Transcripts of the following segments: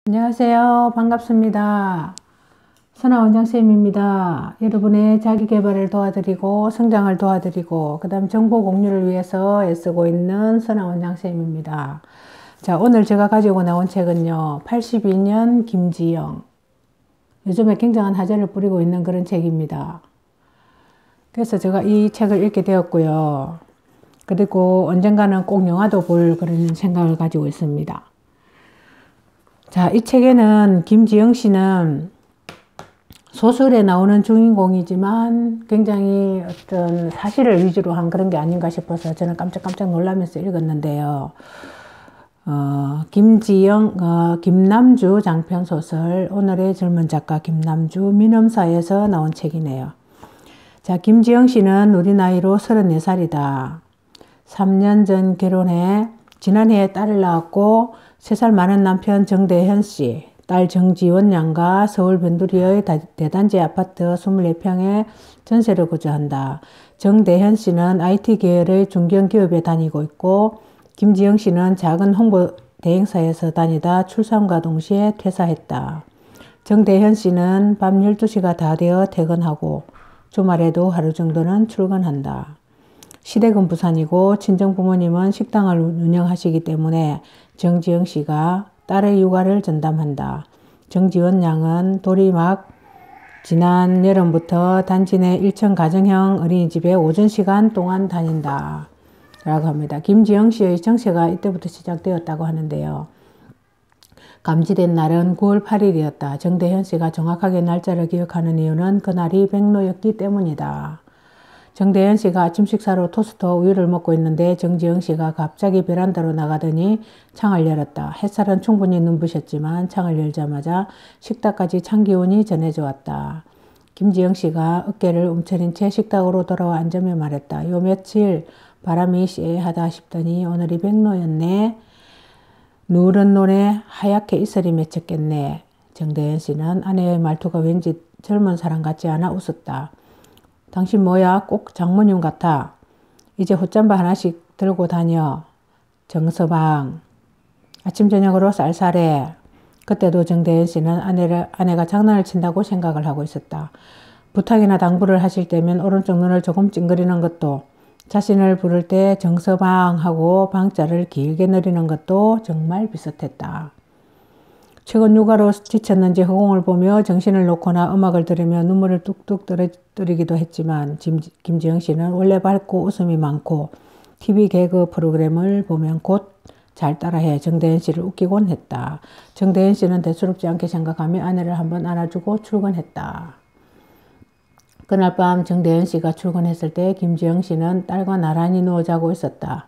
안녕하세요. 반갑습니다. 선아 원장쌤입니다. 여러분의 자기계발을 도와드리고 성장을 도와드리고 그 다음 정보 공유를 위해서 애쓰고 있는 선아 원장쌤입니다. 자, 오늘 제가 가지고 나온 책은요. 82년 김지영. 요즘에 굉장한 화제를 뿌리고 있는 그런 책입니다. 그래서 제가 이 책을 읽게 되었고요. 그리고 언젠가는 꼭 영화도 볼 그런 생각을 가지고 있습니다. 자, 이 책에는 김지영 씨는 소설에 나오는 주인공이지만 굉장히 어떤 사실을 위주로 한 그런 게 아닌가 싶어서 저는 깜짝깜짝 놀라면서 읽었는데요. 김남주 장편소설, 오늘의 젊은 작가 김남주 민음사에서 나온 책이네요. 자, 김지영 씨는 우리 나이로 34살이다. 3년 전 결혼해 지난해에 딸을 낳았고 3살 많은 남편 정대현 씨, 딸 정지원 양과 서울 변두리의 대단지 아파트 24평에 전세를 거주한다. 정대현 씨는 IT 계열의 중견기업에 다니고 있고 김지영 씨는 작은 홍보 대행사에서 다니다 출산과 동시에 퇴사했다. 정대현 씨는 밤 12시가 다 되어 퇴근하고 주말에도 하루 정도는 출근한다. 시댁은 부산이고 친정 부모님은 식당을 운영하시기 때문에 정지영 씨가 딸의 육아를 전담한다. 정지원 양은 돌이 막 지난 여름부터 단지 내 1층 가정형 어린이집에 오전 시간 동안 다닌다. 라고 합니다. 김지영 씨의 정체가 이때부터 시작되었다고 하는데요. 감지된 날은 9월 8일이었다. 정대현 씨가 정확하게 날짜를 기억하는 이유는 그날이 백로였기 때문이다. 정대현 씨가 아침 식사로 토스트 우유를 먹고 있는데 정지영 씨가 갑자기 베란다로 나가더니 창을 열었다. 햇살은 충분히 눈부셨지만 창을 열자마자 식탁까지 찬 기운이 전해져 왔다. 김지영 씨가 어깨를 움츠린 채 식탁으로 돌아와 앉으며 말했다. 요 며칠 바람이 쎄하다 싶더니 오늘이 백로였네. 누런 눈에 하얗게 이슬이 맺혔겠네. 정대현 씨는 아내의 말투가 왠지 젊은 사람 같지 않아 웃었다. 당신 뭐야? 꼭 장모님 같아. 이제 헛잠바 하나씩 들고 다녀. 정서방. 아침 저녁으로 쌀쌀해. 그때도 정대현 씨는 아내가 장난을 친다고 생각을 하고 있었다. 부탁이나 당부를 하실 때면 오른쪽 눈을 조금 찡그리는 것도, 자신을 부를 때 정서방 하고 방자를 길게 내리는 것도 정말 비슷했다. 최근 육아로 지쳤는지 허공을 보며 정신을 놓거나 음악을 들으며 눈물을 뚝뚝 떨어뜨리기도 했지만 김지영 씨는 원래 밝고 웃음이 많고 TV 개그 프로그램을 보면 곧 잘 따라해 정대현 씨를 웃기곤 했다. 정대현 씨는 대수롭지 않게 생각하며 아내를 한번 안아주고 출근했다. 그날 밤 정대현 씨가 출근했을 때 김지영 씨는 딸과 나란히 누워 자고 있었다.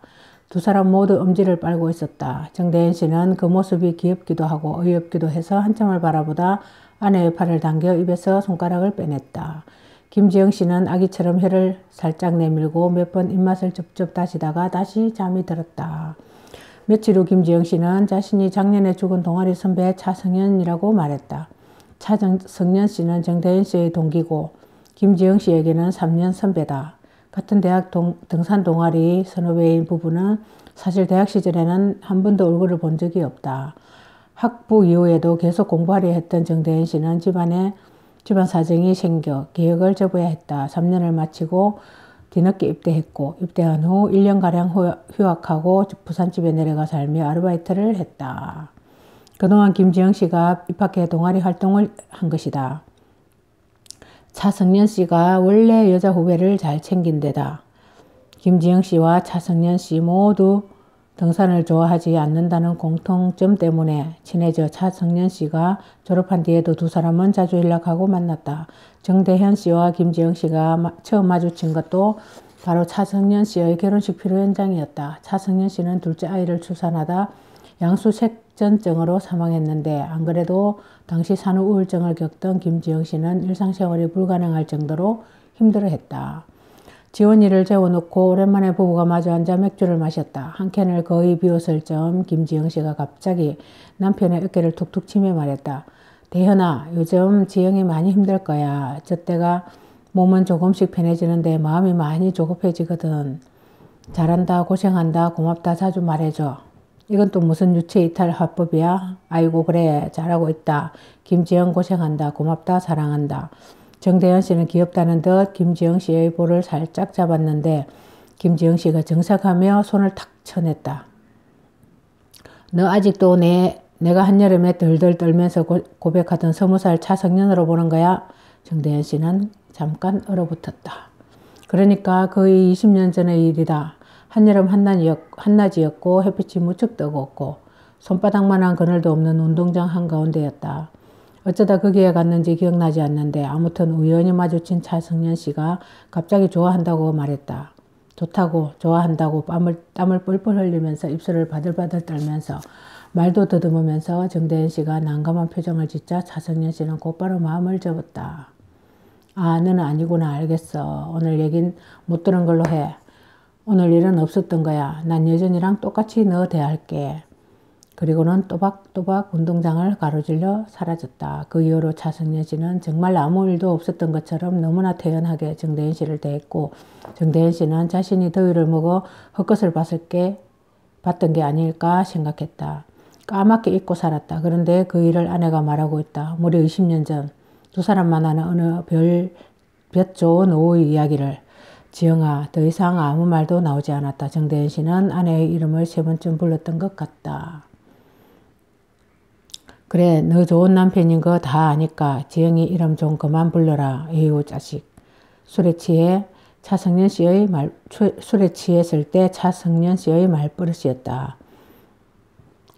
두 사람 모두 엄지를 빨고 있었다. 정대현 씨는 그 모습이 귀엽기도 하고 어이없기도 해서 한참을 바라보다 아내의 팔을 당겨 입에서 손가락을 빼냈다. 김지영 씨는 아기처럼 혀를 살짝 내밀고 몇 번 입맛을 쩝쩝 다시다가 다시 잠이 들었다. 며칠 후 김지영 씨는 자신이 작년에 죽은 동아리 선배 차성현이라고 말했다. 차성현 씨는 정대현 씨의 동기고 김지영 씨에게는 3년 선배다. 같은 대학 등산 동아리 선후배인 부부는 사실 대학 시절에는 한 번도 얼굴을 본 적이 없다. 학부 이후에도 계속 공부하려 했던 정대현 씨는 집안 사정이 생겨 개혁을 접어야 했다. 3년을 마치고 뒤늦게 입대했고 입대한 후 1년가량 휴학하고 부산집에 내려가 살며 아르바이트를 했다. 그동안 김지영 씨가 입학해 동아리 활동을 한 것이다. 차성년 씨가 원래 여자 후배를 잘 챙긴 데다. 김지영 씨와 차성년 씨 모두 등산을 좋아하지 않는다는 공통점 때문에 친해져 차성년 씨가 졸업한 뒤에도 두 사람은 자주 연락하고 만났다. 정대현 씨와 김지영 씨가 처음 마주친 것도 바로 차성년 씨의 결혼식 피로 현장이었다. 차성년 씨는 둘째 아이를 출산하다 양수색전증으로 사망했는데 안 그래도 당시 산후 우울증을 겪던 김지영 씨는 일상생활이 불가능할 정도로 힘들어했다. 지원이를 재워놓고 오랜만에 부부가 마주 앉아 맥주를 마셨다. 한 캔을 거의 비웠을 즈음 김지영 씨가 갑자기 남편의 어깨를 툭툭 치며 말했다. 대현아, 요즘 지영이 많이 힘들 거야. 저 때가 몸은 조금씩 편해지는데 마음이 많이 조급해지거든. 잘한다, 고생한다, 고맙다 자주 말해줘. 이건 또 무슨 유체이탈 화법이야? 아이고 그래 잘하고 있다. 김지영 고생한다. 고맙다. 사랑한다. 정대현 씨는 귀엽다는 듯 김지영 씨의 볼을 살짝 잡았는데 김지영 씨가 정색하며 손을 탁 쳐냈다. 너 아직도 내가 한여름에 덜덜 떨면서 고백하던 20살 차성년으로 보는 거야? 정대현 씨는 잠깐 얼어붙었다. 그러니까 거의 20년 전의 일이다. 한여름 한낮이었고 햇빛이 무척 뜨겁고 손바닥만한 그늘도 없는 운동장 한가운데였다. 어쩌다 거기에 갔는지 기억나지 않는데 아무튼 우연히 마주친 차성년 씨가 갑자기 좋아한다고 말했다. 좋다고 좋아한다고 땀을 뻘뻘 흘리면서 입술을 바들바들 떨면서 말도 더듬으면서 정대현 씨가 난감한 표정을 짓자 차성년 씨는 곧바로 마음을 접었다. 아 너는 아니구나 알겠어. 오늘 얘긴 못 들은 걸로 해. 오늘 일은 없었던 거야. 난 예전이랑 똑같이 너 대할게. 그리고는 또박또박 운동장을 가로질러 사라졌다. 그 이후로 차성년 씨는 정말 아무 일도 없었던 것처럼 너무나 태연하게 정대현 씨를 대했고 정대현 씨는 자신이 더위를 먹어 헛것을 봤던 게 아닐까 생각했다. 까맣게 잊고 살았다. 그런데 그 일을 아내가 말하고 있다. 무려 20년 전 두 사람 만나는 어느 볕 좋은 오후의 이야기를. 지영아 더 이상 아무 말도 나오지 않았다. 정대현 씨는 아내의 이름을 3번쯤 불렀던 것 같다. 그래 너 좋은 남편인 거 다 아니까 지영이 이름 좀 그만 불러라. 에휴 자식. 술에 취했을 때 차성년 씨의 말버릇이었다.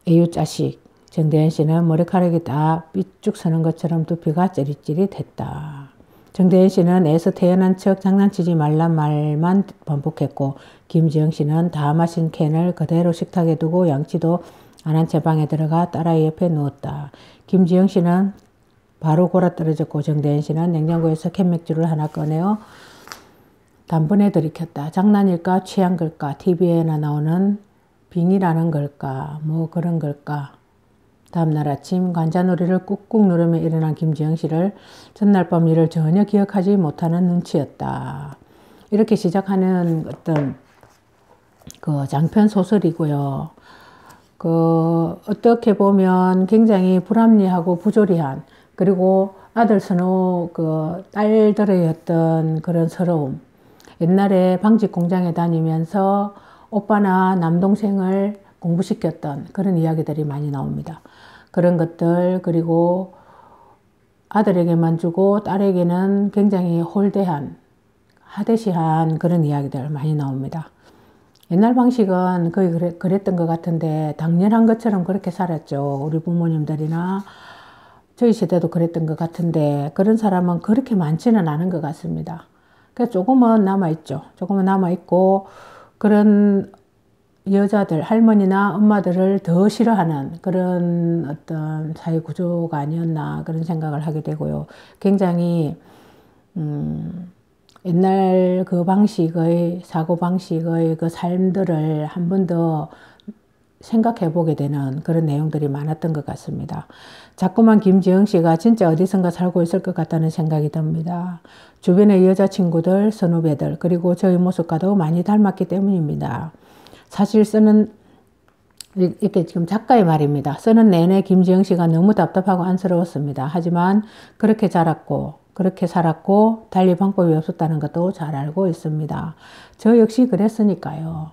에휴 자식. 정대현 씨는 머리카락이 다 삐쭉 서는 것처럼 두피가 찌릿찌릿했다. 정대현 씨는 애써 태연한 척 장난치지 말란 말만 반복했고 김지영 씨는 다 마신 캔을 그대로 식탁에 두고 양치도 안 한 채 방에 들어가 딸아이 옆에 누웠다. 김지영 씨는 바로 골아떨어졌고 정대현 씨는 냉장고에서 캔맥주를 하나 꺼내어 단번에 들이켰다. 장난일까 취한 걸까 TV에나 나오는 빙이라는 걸까 뭐 그런 걸까. 다음날 아침 관자놀이를 꾹꾹 누르며 일어난 김지영 씨를 전날 밤 일을 전혀 기억하지 못하는 눈치였다. 이렇게 시작하는 어떤 그 장편 소설이고요. 어떻게 보면 굉장히 불합리하고 부조리한 그리고 아들 선호 딸들의 어떤 그런 서러움. 옛날에 방직 공장에 다니면서 오빠나 남동생을 공부시켰던 그런 이야기들이 많이 나옵니다. 그런 것들 그리고 아들에게만 주고 딸에게는 굉장히 홀대한 하대시한 그런 이야기들 많이 나옵니다. 옛날 방식은 거의 그랬던 것 같은데 당연한 것처럼 그렇게 살았죠. 우리 부모님들이나 저희 세대도 그랬던 것 같은데 그런 사람은 그렇게 많지는 않은 것 같습니다. 그래서 조금은 남아있죠. 조금은 남아있고 그런 여자들, 할머니나 엄마들을 더 싫어하는 그런 어떤 사회 구조가 아니었나 그런 생각을 하게 되고요. 굉장히 옛날 그 방식의 사고방식의 그 삶들을 한 번 더 생각해 보게 되는 그런 내용들이 많았던 것 같습니다. 자꾸만 김지영 씨가 진짜 어디선가 살고 있을 것 같다는 생각이 듭니다. 주변의 여자친구들, 선후배들 그리고 저희 모습과도 많이 닮았기 때문입니다. 사실 이렇게 지금 작가의 말입니다. 쓰는 내내 김지영 씨가 너무 답답하고 안쓰러웠습니다. 하지만 그렇게 자랐고 그렇게 살았고 달리 방법이 없었다는 것도 잘 알고 있습니다. 저 역시 그랬으니까요.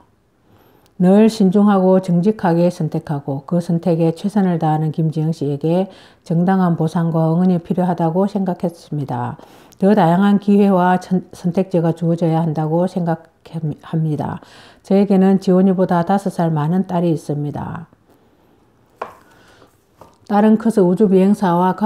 늘 신중하고 정직하게 선택하고 그 선택에 최선을 다하는 김지영 씨에게 정당한 보상과 응원이 필요하다고 생각했습니다. 더 다양한 기회와 선택지가 주어져야 한다고 생각합니다. 저에게는 지원이보다 5살 많은 딸이 있습니다. 딸은 커서 우주비행사와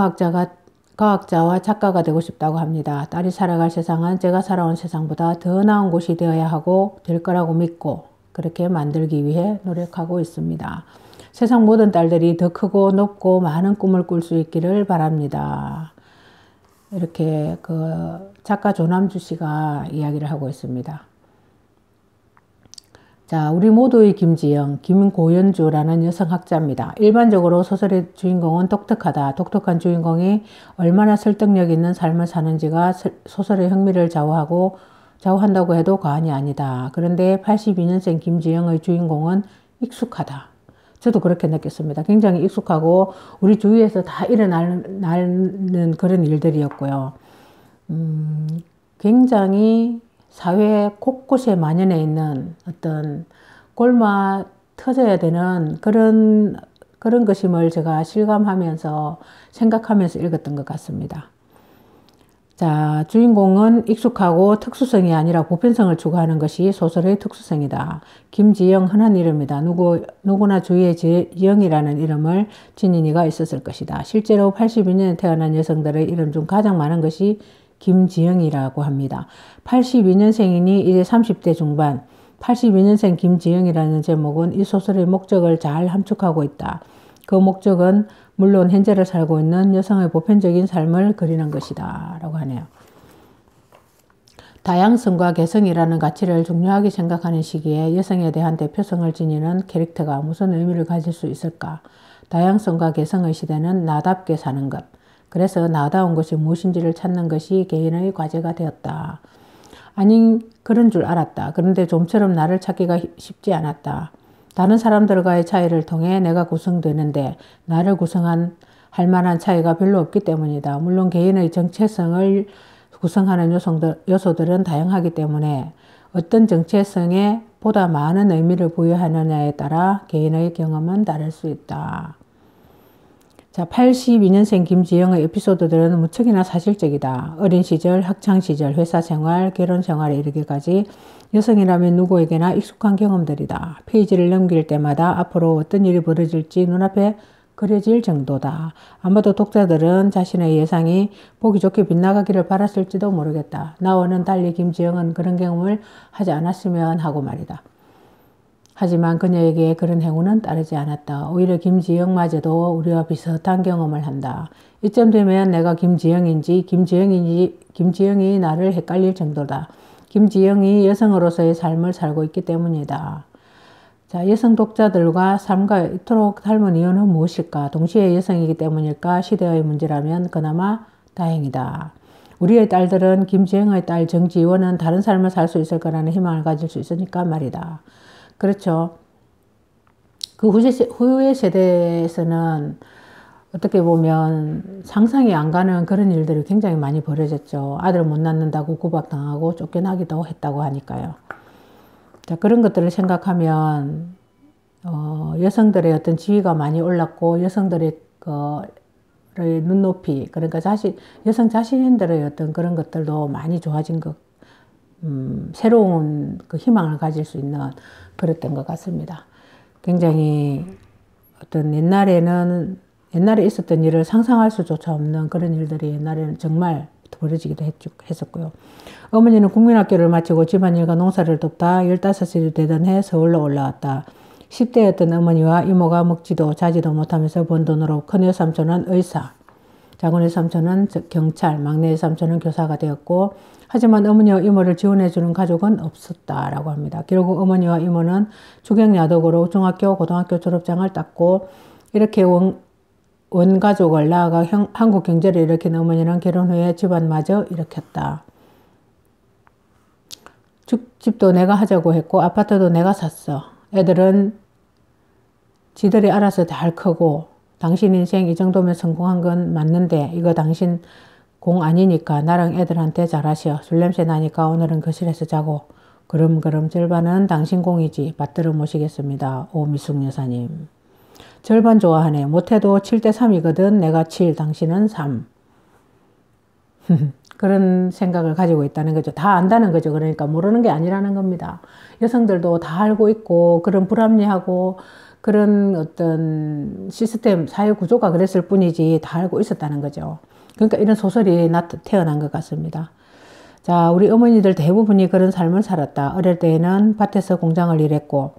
과학자와 작가가 되고 싶다고 합니다. 딸이 살아갈 세상은 제가 살아온 세상보다 더 나은 곳이 되어야 하고 될 거라고 믿고 그렇게 만들기 위해 노력하고 있습니다. 세상 모든 딸들이 더 크고 높고 많은 꿈을 꿀 수 있기를 바랍니다. 이렇게 작가 조남주 씨가 이야기를 하고 있습니다. 자, 우리 모두의 김지영, 김고연주라는 여성학자입니다. 일반적으로 소설의 주인공은 독특하다. 독특한 주인공이 얼마나 설득력 있는 삶을 사는지가 소설의 흥미를 좌우한다고 해도 과언이 아니다. 그런데 82년생 김지영의 주인공은 익숙하다. 저도 그렇게 느꼈습니다. 굉장히 익숙하고 우리 주위에서 다 일어나는 그런 일들이었고요. 굉장히 사회 곳곳에 만연해 있는 어떤 골마 터져야 되는 그런 것임을 제가 실감하면서 생각하면서 읽었던 것 같습니다. 자, 주인공은 익숙하고 특수성이 아니라 보편성을 추구하는 것이 소설의 특수성이다. 김지영, 흔한 이름이다. 누구나 주위에 지영이라는 이름을 지닌 이가 있었을 것이다. 실제로 82년에 태어난 여성들의 이름 중 가장 많은 것이 김지영이라고 합니다. 82년생이니 이제 30대 중반. 82년생 김지영이라는 제목은 이 소설의 목적을 잘 함축하고 있다. 그 목적은 물론 현재를 살고 있는 여성의 보편적인 삶을 그리는 것이다 라고 하네요. 다양성과 개성이라는 가치를 중요하게 생각하는 시기에 여성에 대한 대표성을 지니는 캐릭터가 무슨 의미를 가질 수 있을까? 다양성과 개성의 시대는 나답게 사는 것. 그래서 나다운 것이 무엇인지를 찾는 것이 개인의 과제가 되었다. 아니, 그런 줄 알았다. 그런데 좀처럼 나를 찾기가 쉽지 않았다. 다른 사람들과의 차이를 통해 내가 구성되는데 나를 할 만한 차이가 별로 없기 때문이다. 물론 개인의 정체성을 구성하는 요소들은 다양하기 때문에 어떤 정체성에 보다 많은 의미를 부여하느냐에 따라 개인의 경험은 다를 수 있다. 자, 82년생 김지영의 에피소드들은 무척이나 사실적이다. 어린 시절, 학창시절, 회사생활, 결혼생활에 이르기까지 여성이라면 누구에게나 익숙한 경험들이다. 페이지를 넘길 때마다 앞으로 어떤 일이 벌어질지 눈앞에 그려질 정도다. 아마도 독자들은 자신의 예상이 보기 좋게 빗나가기를 바랐을지도 모르겠다. 나와는 달리 김지영은 그런 경험을 하지 않았으면 하고 말이다. 하지만 그녀에게 그런 행운은 따르지 않았다. 오히려 김지영마저도 우리와 비슷한 경험을 한다. 이쯤 되면 내가 김지영인지 김지영이 나를 헷갈릴 정도다. 김지영이 여성으로서의 삶을 살고 있기 때문이다. 자, 여성 독자들과 삶과 이토록 닮은 이유는 무엇일까? 동시에 여성이기 때문일까? 시대의 문제라면 그나마 다행이다. 우리의 딸들은 김지영의 딸 정지원은 다른 삶을 살 수 있을 거라는 희망을 가질 수 있으니까 말이다. 그렇죠. 그 후의 세대에서는 어떻게 보면 상상이 안 가는 그런 일들이 굉장히 많이 벌어졌죠. 아들 못 낳는다고 구박당하고 쫓겨나기도 했다고 하니까요. 자, 그런 것들을 생각하면 여성들의 어떤 지위가 많이 올랐고 여성들의 눈높이, 그러니까 여성 자신들의 어떤 그런 것들도 많이 좋아진 것, 새로운 그 희망을 가질 수 있는 그랬던 것 같습니다. 굉장히 어떤 옛날에 있었던 일을 상상할 수조차 없는 그런 일들이 옛날에는 정말 벌어지기도 했었고요. 어머니는 국민학교를 마치고 집안일과 농사를 돕다 15살이 되던 해 서울로 올라왔다. 10대였던 어머니와 이모가 먹지도 자지도 못하면서 번 돈으로 큰애 삼촌은 의사, 작은애 삼촌은 경찰, 막내애 삼촌은 교사가 되었고, 하지만 어머니와 이모를 지원해주는 가족은 없었다라고 합니다. 결국 어머니와 이모는 주경야독으로 중학교, 고등학교 졸업장을 땄고, 이렇게 원가족을 낳아가 한국 경제를 일으킨 어머니는 결혼 후에 집안마저 일으켰다. 집도 내가 하자고 했고 아파트도 내가 샀어. 애들은 지들이 알아서 잘 크고 당신 인생 이 정도면 성공한 건 맞는데 이거 당신 공 아니니까 나랑 애들한테 잘하셔. 술 냄새 나니까 오늘은 거실에서 자고. 그럼 절반은 당신 공이지. 받들어 모시겠습니다. 오미숙 여사님. 절반 좋아하네. 못해도 7대3이거든. 내가 7, 당신은 3. 그런 생각을 가지고 있다는 거죠. 다 안다는 거죠. 그러니까 모르는 게 아니라는 겁니다. 여성들도 다 알고 있고 그런 불합리하고 그런 어떤 시스템, 사회 구조가 그랬을 뿐이지 다 알고 있었다는 거죠. 그러니까 이런 소설이 태어난 것 같습니다. 자, 우리 어머니들 대부분이 그런 삶을 살았다. 어릴 때에는 밭에서 공장을 일했고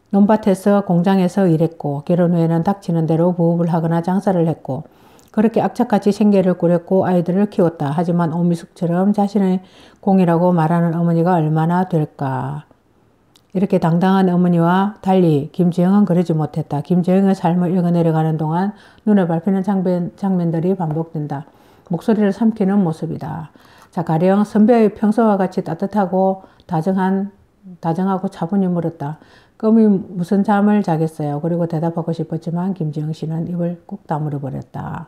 논밭에서 공장에서 일했고 결혼 후에는 닥치는 대로 부업을 하거나 장사를 했고 그렇게 악착같이 생계를 꾸렸고 아이들을 키웠다. 하지만 오미숙처럼 자신의 공이라고 말하는 어머니가 얼마나 될까. 이렇게 당당한 어머니와 달리 김지영은 그러지 못했다. 김지영의 삶을 읽어내려가는 동안 눈에 밟히는 장면들이 반복된다. 목소리를 삼키는 모습이다. 자, 가령 선배의 평소와 같이 따뜻하고 다정하고 차분히 물었다. 꿈이 무슨 잠을 자겠어요. 그리고 대답하고 싶었지만 김지영 씨는 입을 꾹 다물어 버렸다.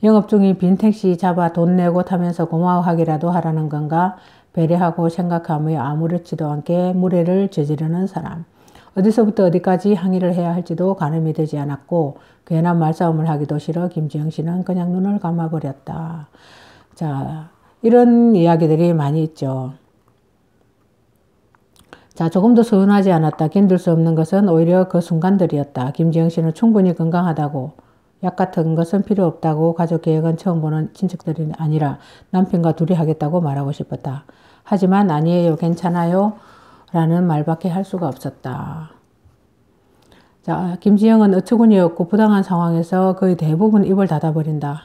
영업 중인 빈 택시 잡아 돈 내고 타면서 고마워하기라도 하라는 건가? 배려하고 생각하며 아무렇지도 않게 무례를 저지르는 사람. 어디서부터 어디까지 항의를 해야 할지도 가늠이 되지 않았고 괜한 말싸움을 하기도 싫어 김지영 씨는 그냥 눈을 감아버렸다. 자, 이런 이야기들이 많이 있죠. 자, 조금도 서운하지 않았다. 견딜 수 없는 것은 오히려 그 순간들이었다. 김지영 씨는 충분히 건강하다고, 약 같은 것은 필요 없다고, 가족 계획은 처음 보는 친척들이 아니라 남편과 둘이 하겠다고 말하고 싶었다. 하지만 아니에요, 괜찮아요 라는 말밖에 할 수가 없었다. 자, 김지영은 어처구니 없고 부당한 상황에서 거의 대부분 입을 닫아버린다.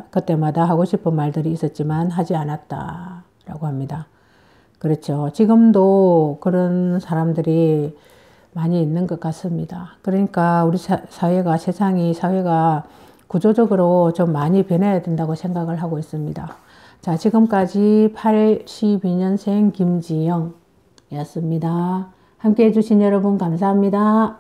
그때마다 하고 싶은 말들이 있었지만 하지 않았다 라고 합니다. 그렇죠. 지금도 그런 사람들이 많이 있는 것 같습니다. 그러니까 우리 사회가 구조적으로 좀 많이 변해야 된다고 생각을 하고 있습니다. 자, 지금까지 82년생 김지영이었습니다. 함께 해주신 여러분 감사합니다.